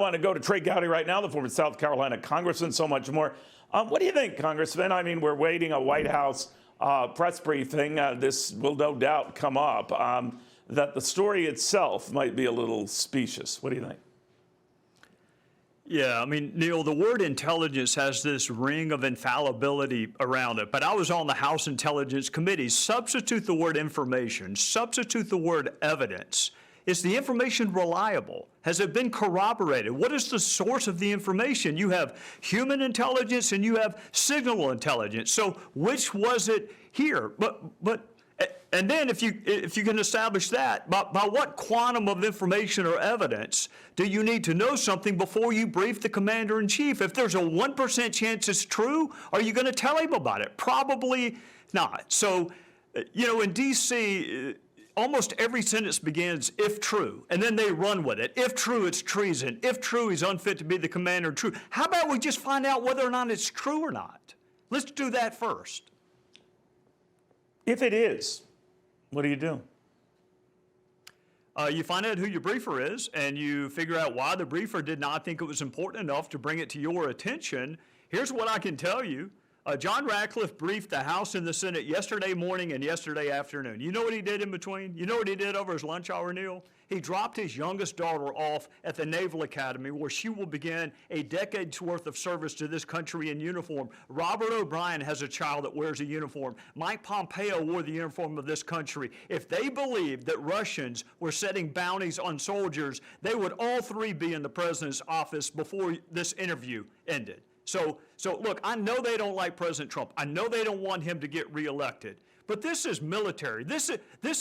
I want to go to Trey Gowdy right now, the former South Carolina congressman, so much more. What do you think, Congressman? I mean, we're waiting a White House press briefing. This will no doubt come up, that the story itself might be a little specious. What do you think? Yeah, I mean, Neil, the word intelligence has this ring of infallibility around it, but I was on the House Intelligence Committee. Substitute the word information, substitute the word evidence. Is the information reliable? Has it been corroborated? What is the source of the information? You have human intelligence and you have signal intelligence. So which was it here? And then if you can establish that, by what quantum of information or evidence do you need to know something before you brief the commander-in-chief? If there's a 1% chance it's true, are you going to tell him about it? Probably not. So, you know, in D.C., almost every sentence begins, if true, and then they run with it. If true, it's treason. If true, he's unfit to be the commander. True. How about we just find out whether or not it's true or not? Let's do that first. If it is, what do you do? You find out who your briefer is, and you figure out why the briefer did not think it was important enough to bring it to your attention. Here's what I can tell you. John Ratcliffe briefed the House and the Senate yesterday morning and yesterday afternoon. You know what he did in between? You know what he did over his lunch hour, Neil? He dropped his youngest daughter off at the Naval Academy, where she will begin a decade's worth of service to this country in uniform. Robert O'Brien has a child that wears a uniform. Mike Pompeo wore the uniform of this country. If they believed that Russians were setting bounties on soldiers, they would all three be in the president's office before this interview ended. So look, I know they don't like President Trump. I know they don't want him to get reelected. But this is military. This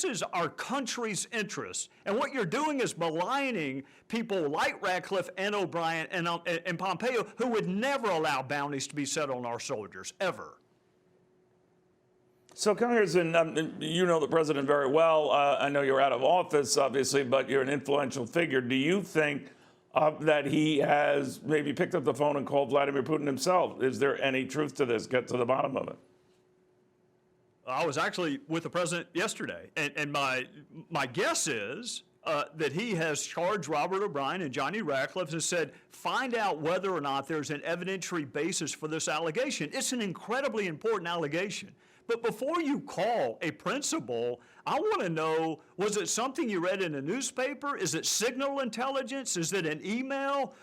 is our country's interest. And what you're doing is maligning people like Ratcliffe and O'Brien and Pompeo, who would never allow bounties to be set on our soldiers, ever. So, Congressman, you know the president very well. I know you're out of office, obviously, but you're an influential figure. Do you think that he has maybe picked up the phone and called Vladimir Putin himself? Is there any truth to this? Get to the bottom of it. I was actually with the president yesterday, and my guess is that he has charged Robert O'Brien and Johnny Ratcliffe and said, find out whether or not there's an evidentiary basis for this allegation. It's an incredibly important allegation. But before you call a principal, I want to know, was it something you read in a newspaper? Is it signal intelligence? Is it an email?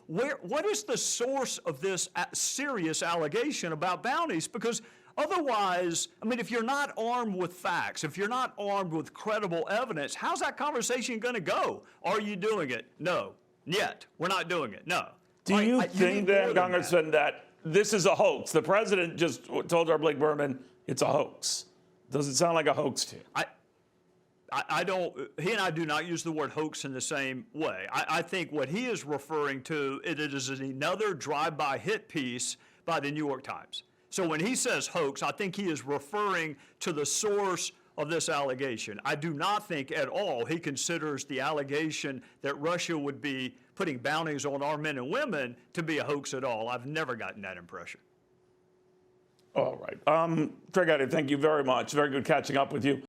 What is the source of this serious allegation about bounties? Because otherwise, I mean, if you're not armed with facts, if you're not armed with credible evidence, how's that conversation going to go? Are you doing it? No. Yet. We're not doing it. No. Do you think then, Congressman, that this is a hoax? The president just told our Blake Berman it's a hoax. Does it sound like a hoax to you? I don't, he and I do not use the word hoax in the same way. I think what he is referring to, it is another drive-by hit piece by the New York Times. So when he says hoax, I think he is referring to the source of this allegation. I do not think at all he considers the allegation that Russia would be putting bounties on our men and women to be a hoax at all. I've never gotten that impression. All right. Trey Gowdy, thank you very much. Very good catching up with you.